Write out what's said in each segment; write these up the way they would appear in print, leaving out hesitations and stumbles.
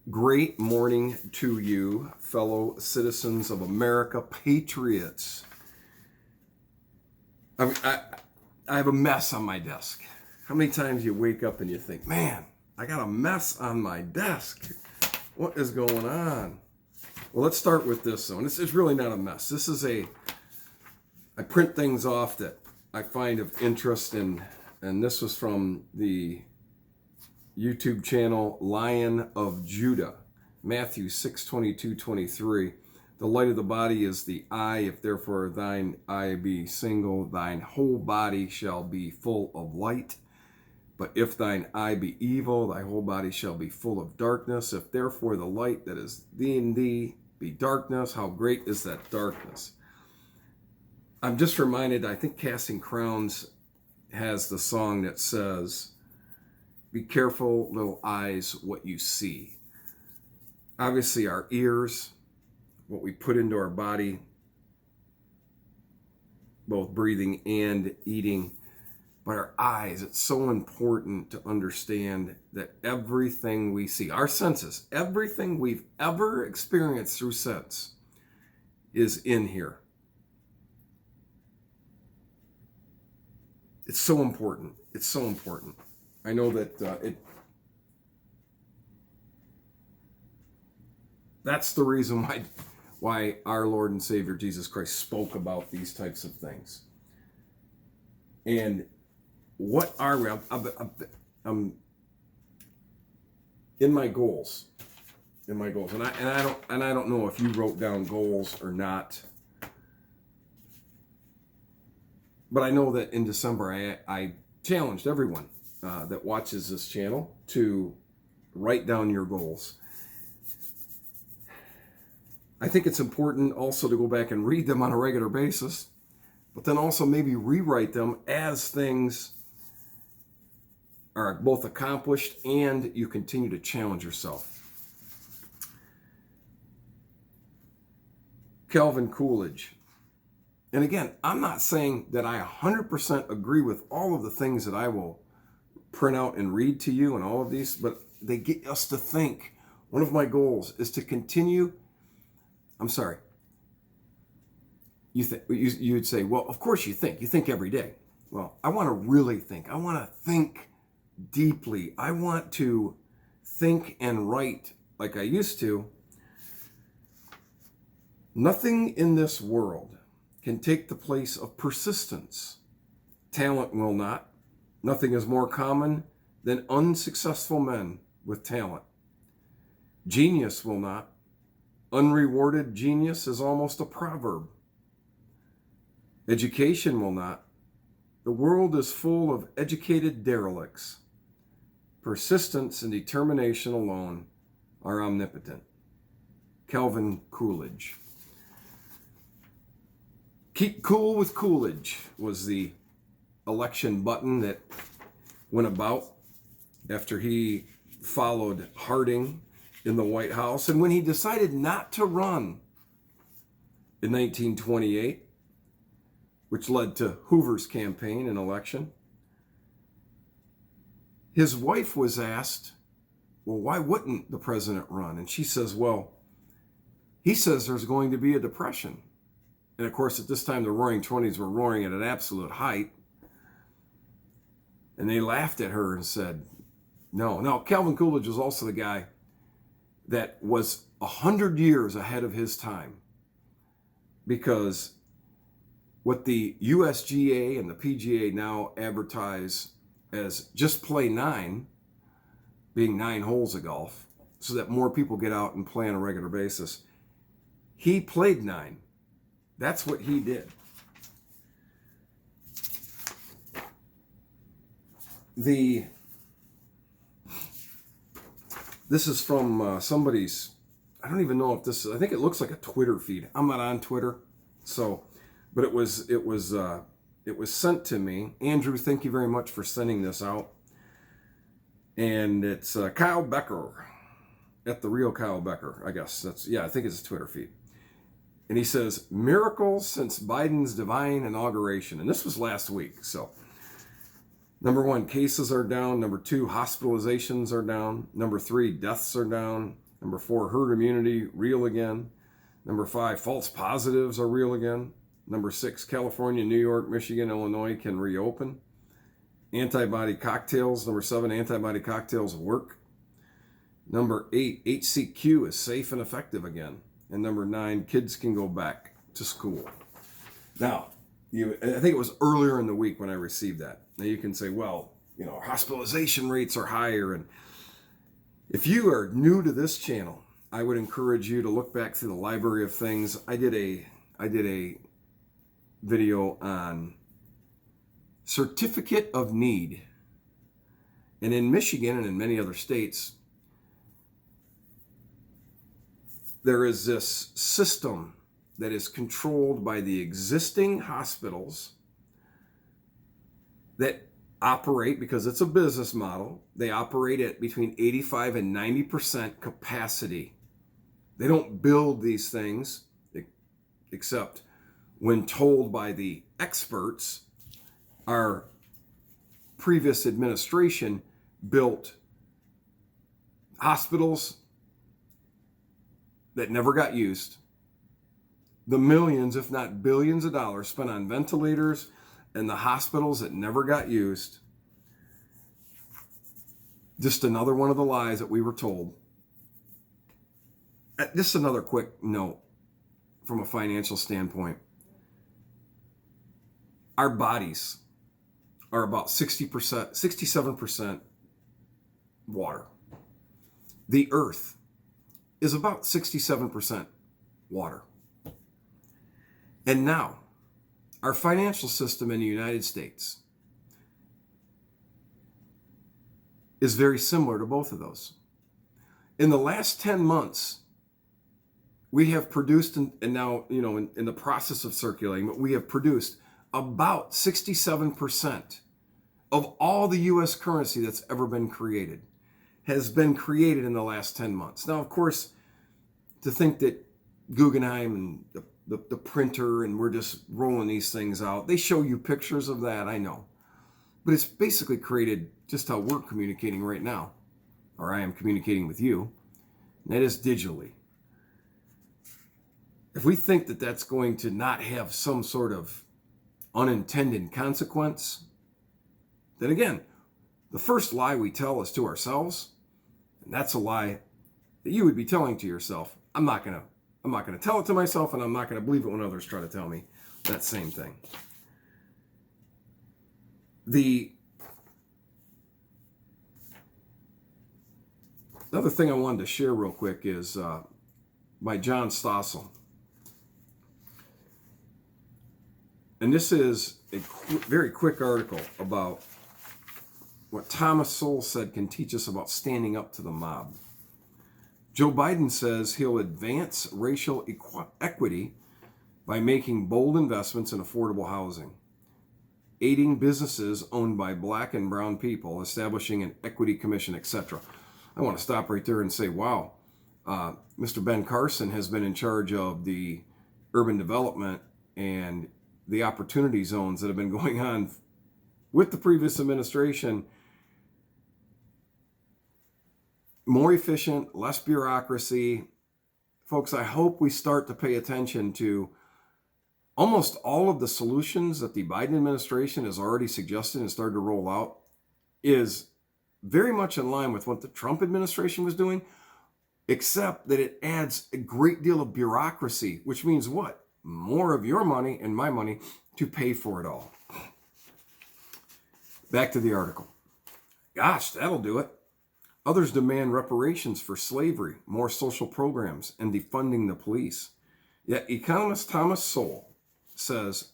Great morning to you, fellow citizens of America, patriots. I have a mess on my desk. How many times you wake up and you think, man, I got a mess on my desk. What is going on? Well, let's start with this one. It's really not a mess. I print things off that I find of interest in, and this was from the YouTube channel Lion of Judah, Matthew 6:22-23. The light of the body is the eye. If therefore thine eye be single, thine whole body shall be full of light. But if thine eye be evil, thy whole body shall be full of darkness. If therefore the light that is in thee be darkness, how great is that darkness? I'm just reminded, I think Casting Crowns has the song that says, be careful, little eyes, what you see. Obviously, our ears, what we put into our body, both breathing and eating, but our eyes, it's so important to understand that everything we see, our senses, everything we've ever experienced through sense is in here. It's so important. It's so important. I know that that's the reason why our Lord and Savior Jesus Christ spoke about these types of things. And what are we? I'm in my goals, and I don't know if you wrote down goals or not. But I know that in December I challenged everyone that watches this channel to write down your goals. I think it's important also to go back and read them on a regular basis, but then also maybe rewrite them as things are both accomplished and you continue to challenge yourself. Calvin Coolidge. And again, I'm not saying that I 100% agree with all of the things that I will print out and read to you and all of these, but they get us to think. One of my goals is to continue. I'm sorry. You'd say, well, of course you think. You think every day. Well, I want to really think. I want to think deeply. I want to think and write like I used to. Nothing in this world can take the place of persistence. Talent will not. Nothing is more common than unsuccessful men with talent. Genius will not. Unrewarded genius is almost a proverb. Education will not. The world is full of educated derelicts. Persistence and determination alone are omnipotent. Calvin Coolidge. Keep cool with Coolidge was the election button that went about after he followed Harding in the White House. And when he decided not to run in 1928, which led to Hoover's campaign and election, his wife was asked, well, why wouldn't the president run? And she says, well, he says there's going to be a depression. And of course, at this time, the Roaring Twenties were roaring at an absolute height. And they laughed at her and said, no. Now, Calvin Coolidge was also the guy that was 100 years ahead of his time. Because what the USGA and the PGA now advertise as just play 9, being 9 holes of golf, so that more people get out and play on a regular basis, he played 9. That's what he did. This is from somebody's, I don't even know if this is, I think it looks like a Twitter feed. I'm not on Twitter, so, but it was sent to me. Andrew, thank you very much for sending this out. And it's Kyle Becker, at the real Kyle Becker, I guess. I think it's a Twitter feed. And he says, miracles since Biden's divine inauguration. And this was last week. So, number 1, cases are down. Number 2, hospitalizations are down. Number 3, deaths are down. Number 4, herd immunity, real again. Number 5, false positives are real again. Number 6, California, New York, Michigan, Illinois can reopen. Antibody cocktails. Number 7, antibody cocktails work. Number 8, HCQ is safe and effective again. And number 9, kids can go back to school. Now, I think it was earlier in the week when I received that. Now you can say, well, hospitalization rates are higher. And if you are new to this channel, I would encourage you to look back through the library of things. I did a video on certificate of need. And in Michigan and in many other states, there is this system that is controlled by the existing hospitals that operate, because it's a business model, they operate at between 85 and 90% capacity. They don't build these things except when told by the experts. Our previous administration built hospitals that never got used. The millions, if not billions of dollars spent on ventilators and the hospitals that never got used. Just another one of the lies that we were told. Just another quick note from a financial standpoint. Our bodies are about 60%, 67% water. The earth is about 67% water. And now, our financial system in the United States is very similar to both of those. In the last 10 months, we have produced, and now, in the process of circulating, but we have produced about 67% of all the U.S. currency that's ever been created has been created in the last 10 months. Now, of course, to think that Guggenheim and the printer and we're just rolling these things out, they show you pictures of that, I know. But it's basically created just how we're communicating right now, or I am communicating with you, and that is digitally. If we think that that's going to not have some sort of unintended consequence, then again, the first lie we tell is to ourselves, and that's a lie that you would be telling to yourself. I'm not going to tell it to myself, and I'm not going to believe it when others try to tell me that same thing. Another thing I wanted to share real quick is by John Stossel. And this is a very quick article about what Thomas Sowell said can teach us about standing up to the mob. Joe Biden says he'll advance racial equity by making bold investments in affordable housing, aiding businesses owned by black and brown people, establishing an equity commission, etc. I want to stop right there and say, wow, Mr. Ben Carson has been in charge of the urban development and the opportunity zones that have been going on with the previous administration. More efficient, less bureaucracy. Folks, I hope we start to pay attention to almost all of the solutions that the Biden administration has already suggested and started to roll out is very much in line with what the Trump administration was doing, except that it adds a great deal of bureaucracy, which means what? More of your money and my money to pay for it all. Back to the article. Gosh, that'll do it. Others demand reparations for slavery, more social programs, and defunding the police. Yet economist Thomas Sowell says,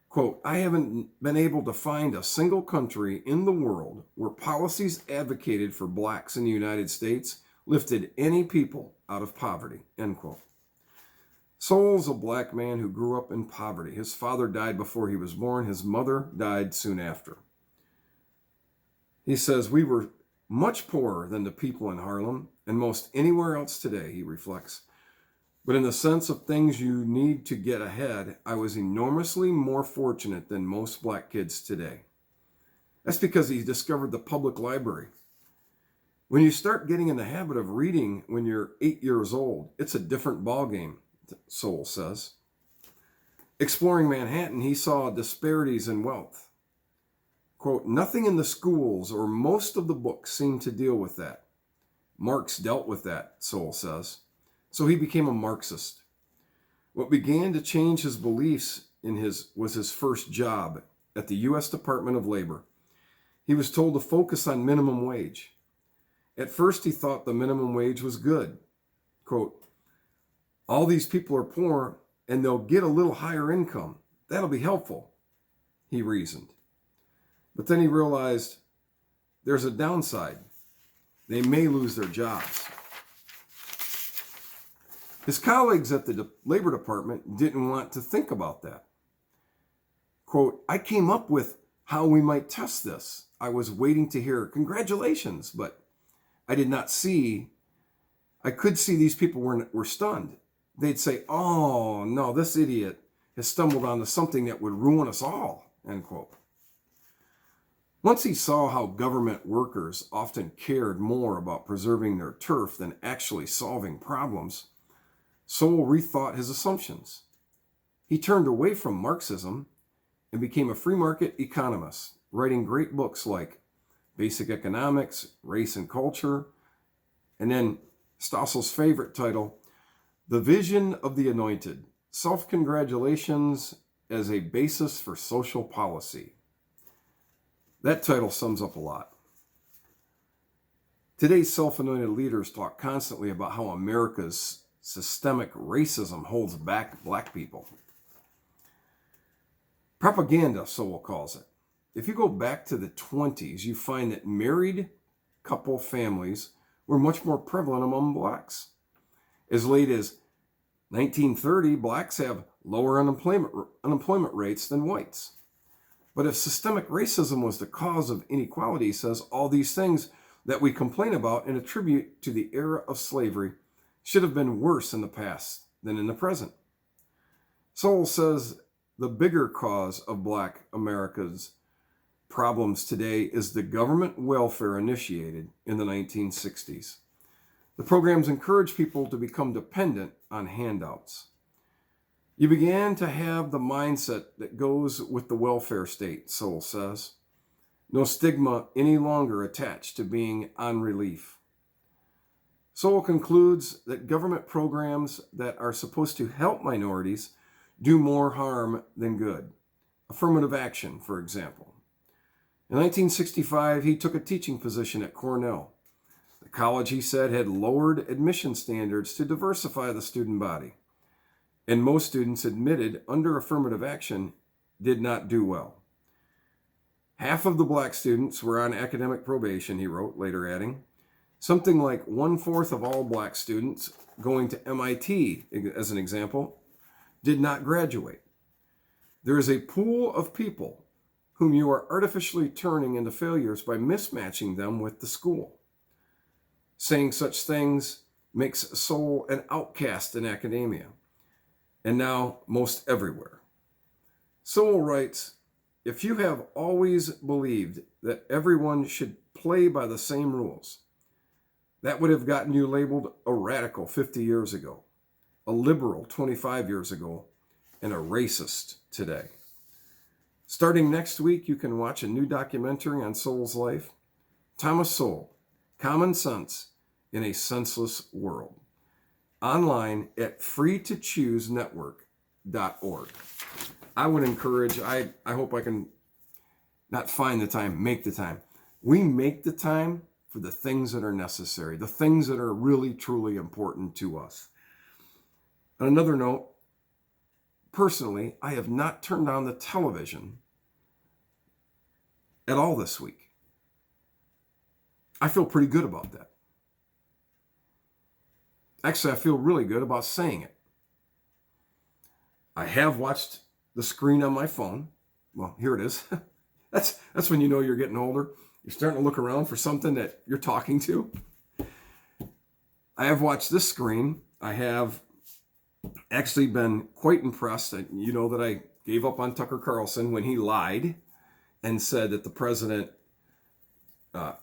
quote, I haven't been able to find a single country in the world where policies advocated for blacks in the United States lifted any people out of poverty, end quote. Sowell's a black man who grew up in poverty. His father died before he was born. His mother died soon after. He says, we were much poorer than the people in Harlem and most anywhere else today, he reflects. But in the sense of things you need to get ahead, I was enormously more fortunate than most black kids today. That's because he discovered the public library. When you start getting in the habit of reading when you're 8 years old, it's a different ballgame, Sowell says. Exploring Manhattan, he saw disparities in wealth. Quote, nothing in the schools or most of the books seemed to deal with that. Marx dealt with that, Sowell says. So he became a Marxist. What began to change his beliefs was his first job at the U.S. Department of Labor. He was told to focus on minimum wage. At first, he thought the minimum wage was good. Quote, all these people are poor and they'll get a little higher income. That'll be helpful, he reasoned. But then he realized there's a downside. They may lose their jobs. His colleagues at the Labor Department didn't want to think about that. Quote, I came up with how we might test this. I was waiting to hear congratulations, but I could see these people were stunned. They'd say, oh no, this idiot has stumbled onto something that would ruin us all, end quote. Once he saw how government workers often cared more about preserving their turf than actually solving problems, Sowell rethought his assumptions. He turned away from Marxism and became a free market economist, writing great books like Basic Economics, Race and Culture, and then Stossel's favorite title, The Vision of the Anointed, Self-Congratulations as a Basis for Social Policy. That title sums up a lot. Today's self-anointed leaders talk constantly about how America's systemic racism holds back black people. Propaganda, Sowell calls it. If you go back to the 20s, you find that married couple families were much more prevalent among blacks. As late as 1930, blacks have lower unemployment rates than whites. But if systemic racism was the cause of inequality, he says, all these things that we complain about and attribute to the era of slavery should have been worse in the past than in the present. Sowell says the bigger cause of black America's problems today is the government welfare initiated in the 1960s. The programs encourage people to become dependent on handouts. You began to have the mindset that goes with the welfare state, Sowell says. No stigma any longer attached to being on relief. Sowell concludes that government programs that are supposed to help minorities do more harm than good. Affirmative action, for example. In 1965, he took a teaching position at Cornell. The college, he said, had lowered admission standards to diversify the student body. And most students admitted under affirmative action did not do well. Half of the black students were on academic probation, he wrote, later adding. Something like 1/4 of all black students going to MIT, as an example, did not graduate. There is a pool of people whom you are artificially turning into failures by mismatching them with the school. Saying such things makes Sowell an outcast in academia, and now most everywhere. Sowell writes, if you have always believed that everyone should play by the same rules, that would have gotten you labeled a radical 50 years ago, a liberal 25 years ago, and a racist today. Starting next week, you can watch a new documentary on Sowell's life, Thomas Sowell, Common Sense in a Senseless World, online at freetochoosenetwork.org. I would encourage, I hope I can not find the time, make the time. We make the time for the things that are necessary, the things that are really, truly important to us. On another note, personally, I have not turned on the television at all this week. I feel pretty good about that. Actually, I feel really good about saying it. I have watched the screen on my phone. Well, here it is. That's when you know you're getting older. You're starting to look around for something that you're talking to. I have watched this screen. I have actually been quite impressed. You know that I gave up on Tucker Carlson when he lied and said that the president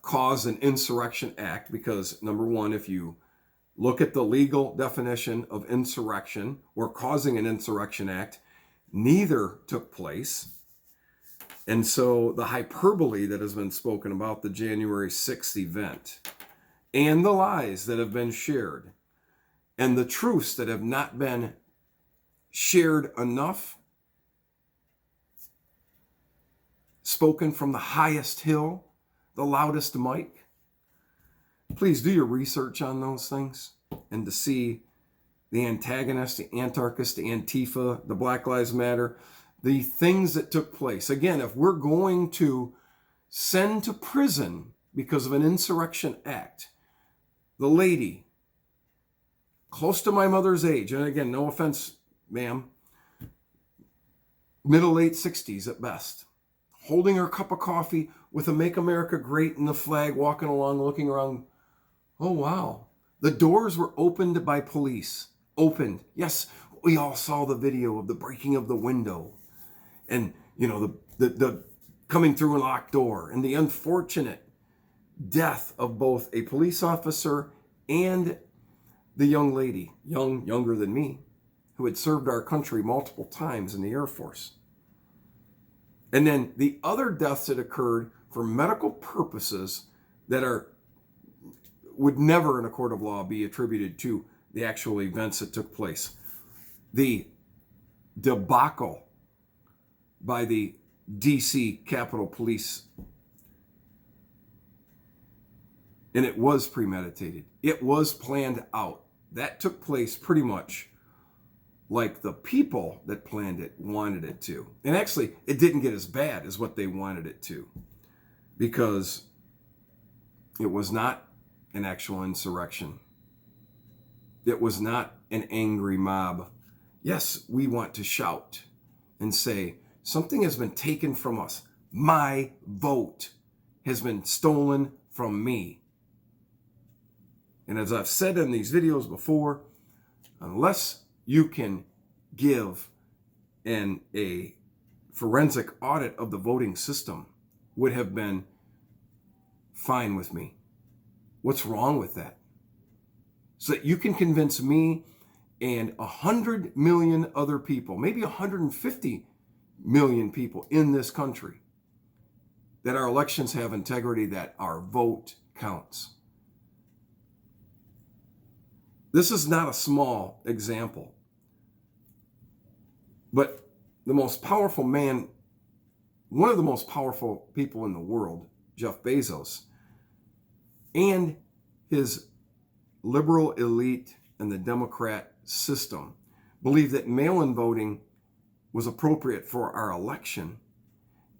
cause an insurrection act, because number one, if you look at the legal definition of insurrection or causing an insurrection act, neither took place. And so the hyperbole that has been spoken about the January 6th event, and the lies that have been shared, and the truths that have not been shared enough, spoken from the highest hill, the loudest mic. Please do your research on those things, and to see the antagonists, the anarchists, the Antifa, the Black Lives Matter, the things that took place. Again, if we're going to send to prison because of an insurrection act, the lady, close to my mother's age, and again, no offense, ma'am, middle, late 60s at best, holding her cup of coffee with a Make America Great and the flag, walking along, looking around. Oh, wow. The doors were opened by police. Opened. Yes, we all saw the video of the breaking of the window. And, you know, the coming through a locked door, and the unfortunate death of both a police officer and the young lady, younger than me, who had served our country multiple times in the Air Force. And then the other deaths that occurred for medical purposes that would never in a court of law be attributed to the actual events that took place. The debacle by the DC Capitol Police. And it was premeditated. It was planned out. That took place pretty much like the people that planned it wanted it to. And actually, it didn't get as bad as what they wanted it to, because it was not an actual insurrection. It was not an angry mob. Yes, we want to shout and say, something has been taken from us. My vote has been stolen from me. And as I've said in these videos before, unless you can give a forensic audit of the voting system, would have been fine with me. What's wrong with that? So that you can convince me and 100 million other people, maybe 150 million people in this country, that our elections have integrity, that our vote counts. This is not a small example, but the most powerful man, one of the most powerful people in the world, Jeff Bezos, and his liberal elite and the Democrat system believed that mail-in voting was appropriate for our election,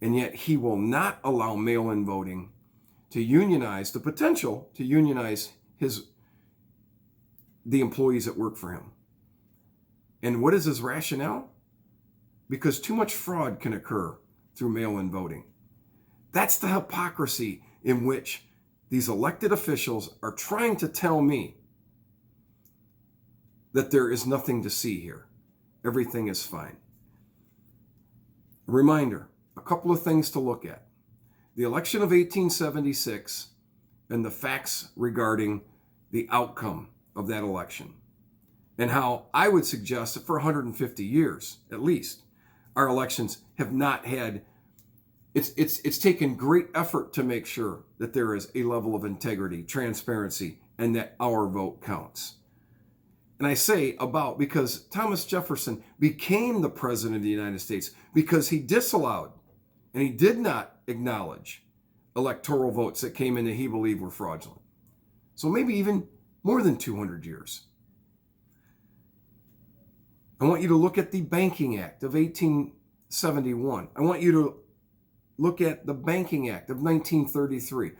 and yet he will not allow mail-in voting to unionize, the potential to unionize the employees that work for him. And what is his rationale? Because too much fraud can occur through mail-in voting. That's the hypocrisy in which these elected officials are trying to tell me that there is nothing to see here. Everything is fine. A reminder, a couple of things to look at. The election of 1876 and the facts regarding the outcome of that election, and how I would suggest that for 150 years, at least, our elections have not had, it's taken great effort to make sure that there is a level of integrity, transparency, and that our vote counts. And I say about because Thomas Jefferson became the president of the United States because he disallowed and he did not acknowledge electoral votes that came in that he believed were fraudulent. So maybe even more than 200 years. I want you to look at the Banking Act of 1871. I want you to look at the Banking Act of 1933.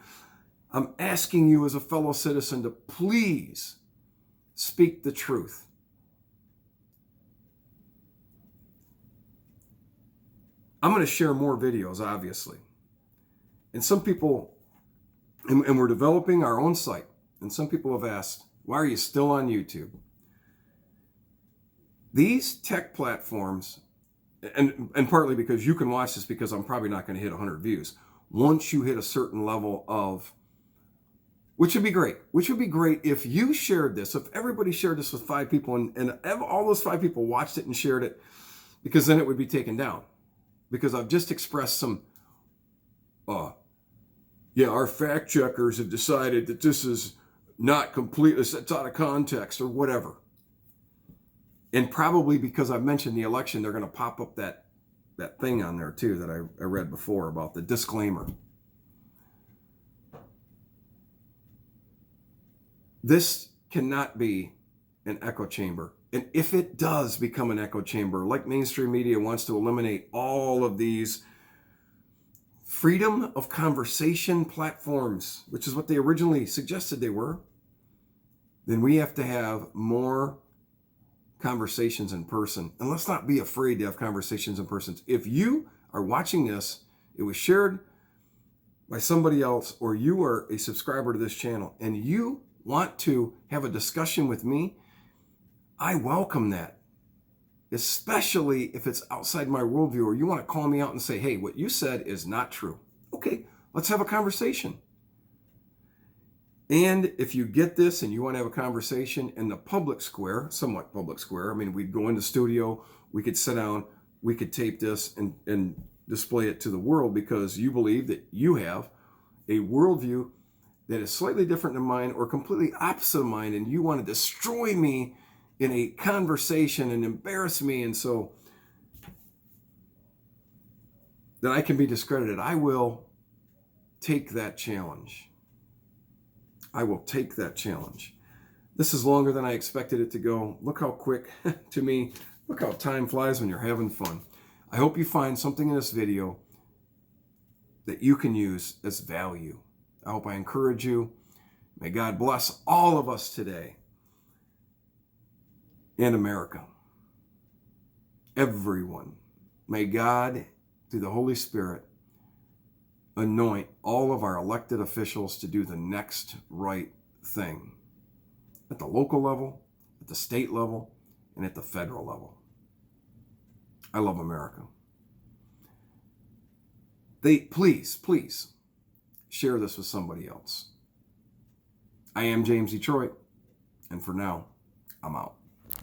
I'm asking you as a fellow citizen to please speak the truth. I'm going to share more videos, obviously. And some people, and we're developing our own site, and some people have asked, why are you still on YouTube? These tech platforms, and partly because you can watch this because I'm probably not going to hit 100 views. once you hit a certain level of, which would be great. Which would be great if you shared this, if everybody shared this with 5 people and all those 5 people watched it and shared it, because then it would be taken down. Because I've just expressed some, our fact checkers have decided that this is not complete, it's out of context or whatever. And probably because I've mentioned the election, they're going to pop up that thing on there too that I read before about the disclaimer. This cannot be an echo chamber. And if it does become an echo chamber, like mainstream media wants to eliminate all of these freedom of conversation platforms, which is what they originally suggested they were, then we have to have more conversations in person. And let's not be afraid to have conversations in person. If you are watching this, it was shared by somebody else, or you are a subscriber to this channel and you want to have a discussion with me, I welcome that. Especially if it's outside my worldview, or you want to call me out and say, hey, what you said is not true. Okay, let's have a conversation. And if you get this and you want to have a conversation in the public square, somewhat public square, I mean, we'd go in the studio, we could sit down, we could tape this and display it to the world, because you believe that you have a worldview that is slightly different than mine or completely opposite of mine, and you want to destroy me in a conversation and embarrass me, and so that I can be discredited. I will take that challenge. I will take that challenge. This is longer than I expected it to go. Look how quick, to me, look how time flies when you're having fun. I hope you find something in this video that you can use as value. I hope I encourage you. May God bless all of us today in America. Everyone. May God, through the Holy Spirit, anoint all of our elected officials to do the next right thing at the local level, at the state level, and at the federal level. I love America. Please share this with somebody else. I am James Detroit, and for now, I'm out.